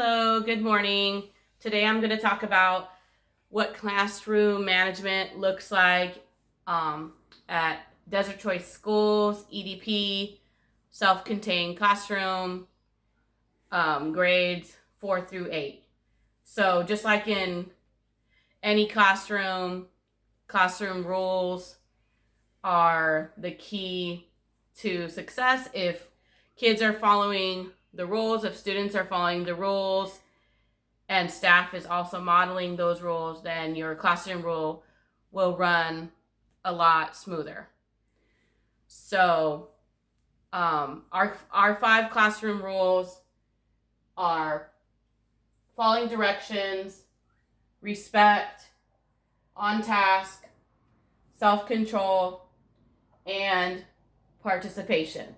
Hello, good morning. Today I'm going to talk about what classroom management looks like at Desert Choice Schools, EDP, self-contained classroom, grades 4 through 8. So just like in any classroom, classroom rules are the key to success. If kids are following the rules, if students are following the rules, and staff is also modeling those rules, then your classroom rule will run a lot smoother. So our 5 classroom rules are following directions, respect, on task, self-control, and participation.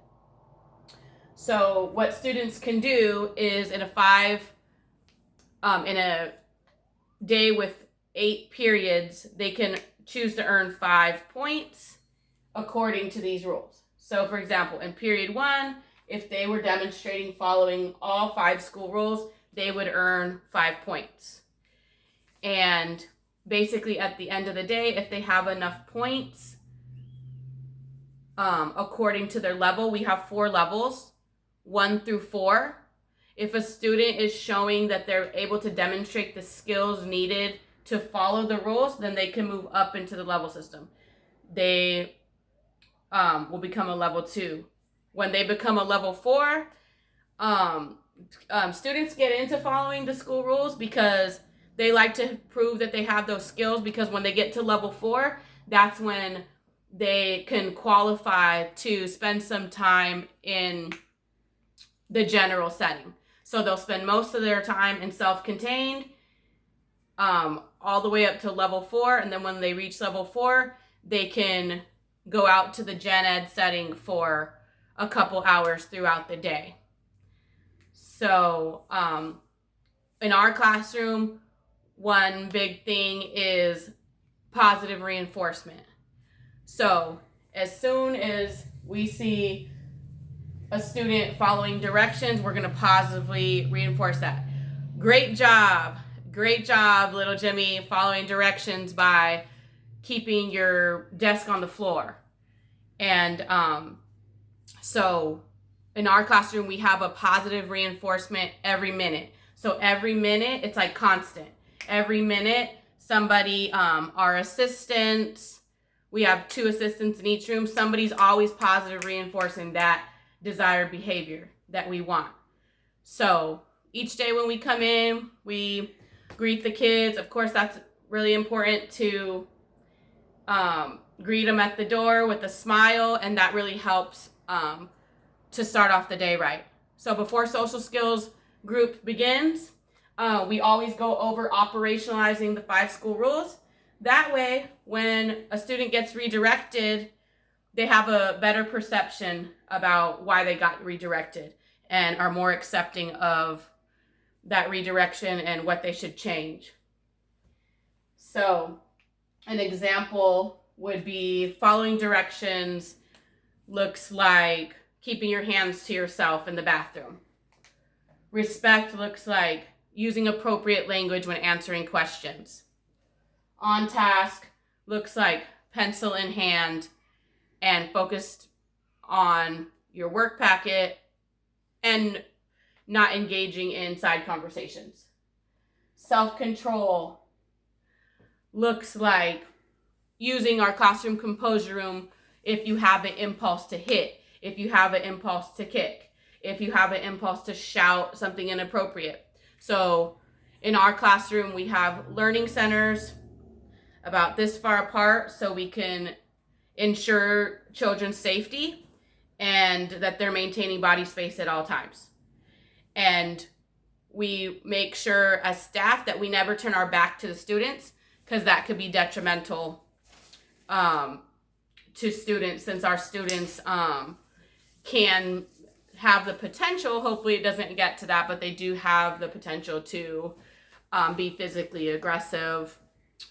So what students can do is in a day with 8 periods, they can choose to earn 5 points according to these rules. So for example, in period 1, if they were demonstrating following all 5 school rules, they would earn 5 points. And basically at the end of the day, if they have enough points, according to their level, we have 4 levels, 1 through 4. If a student is showing that they're able to demonstrate the skills needed to follow the rules, then they can move up into the level system. They will become a level 2. When they become a level 4, students get into following the school rules because they like to prove that they have those skills, because when they get to level 4, that's when they can qualify to spend some time in the general setting. So they'll spend most of their time in self-contained, all the way up to level 4. And then when they reach level 4, they can go out to the gen ed setting for a couple hours throughout the day. So in our classroom, one big thing is positive reinforcement. So as soon as we see a student following directions, we're going to positively reinforce that. Great job, little Jimmy, following directions by keeping your desk on the floor. And so in our classroom, we have a positive reinforcement every minute. So every minute, it's like constant. Every minute, somebody, our assistants, we have 2 assistants in each room, somebody's always positive reinforcing that desired behavior that we want. So each day when we come in, we greet the kids. Of course, that's really important to greet them at the door with a smile, and that really helps to start off the day right. So before social skills group begins, we always go over operationalizing the 5 school rules. That way, when a student gets redirected, they have a better perception about why they got redirected and are more accepting of that redirection and what they should change. So an example would be following directions looks like keeping your hands to yourself in the bathroom. Respect looks like using appropriate language when answering questions. On task looks like pencil in hand and focused on your work packet and not engaging in side conversations. Self-control looks like using our classroom composure room if you have an impulse to hit, if you have an impulse to kick, if you have an impulse to shout something inappropriate. So in our classroom, we have learning centers about this far apart so we can ensure children's safety and that they're maintaining body space at all times. And we make sure as staff that we never turn our back to the students, because that could be detrimental to students, since our students can have the potential, hopefully it doesn't get to that, but they do have the potential to be physically aggressive,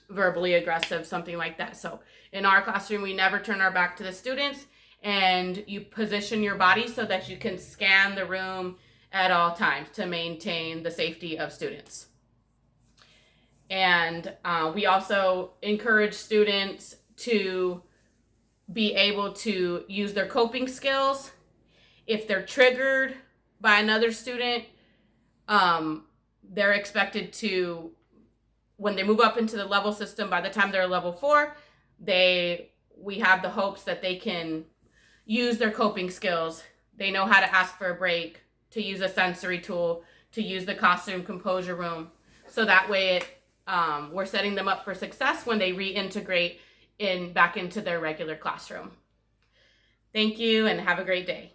verbally aggressive, something like that. So in our classroom, we never turn our back to the students, and you position your body so that you can scan the room at all times to maintain the safety of students. And we also encourage students to be able to use their coping skills. If they're triggered by another student, they're expected to, when they move up into the level system, by the time they're level 4, we have the hopes that they can use their coping skills. They know how to ask for a break, to use a sensory tool, to use the costume composure room. So that way we're setting them up for success when they reintegrate back into their regular classroom. Thank you and have a great day.